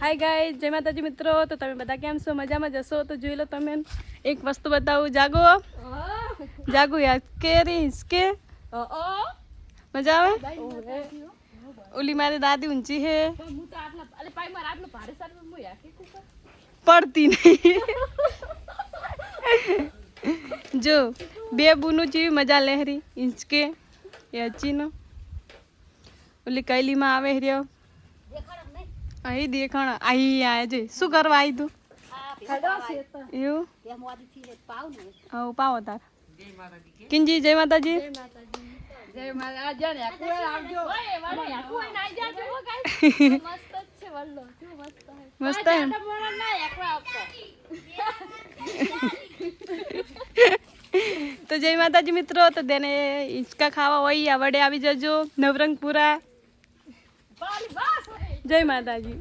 Hi guys, જય માતાજી મિત્રો. તો તમે બધા કેમ છો? મજામાં જશો તો જોઈ લો. તમે એક વસ્તુ બતાવું. જાગો જાગો યાર. કેરીસ કે મજા આવે. ઓલી મારી દાદી ઊંચી હે, પડતી નહીં. જો બે બુનું જેવી મજા લહેરી ઇંચકે એ અચીનો ઓલી કૈલીમાં આવે રહ્યો. અહીં દેખાણ અહીં આયા છે. શું કરવા આવી તું? એવું હા પાવો તાર. કિંજી જય માતાજી. મસ્ત એમ. તો જય માતાજી મિત્રો. તો તેને હિંચકા ખાવા હોય આ વડે આવી જજો નવરંગપુરા. જય માતાજી.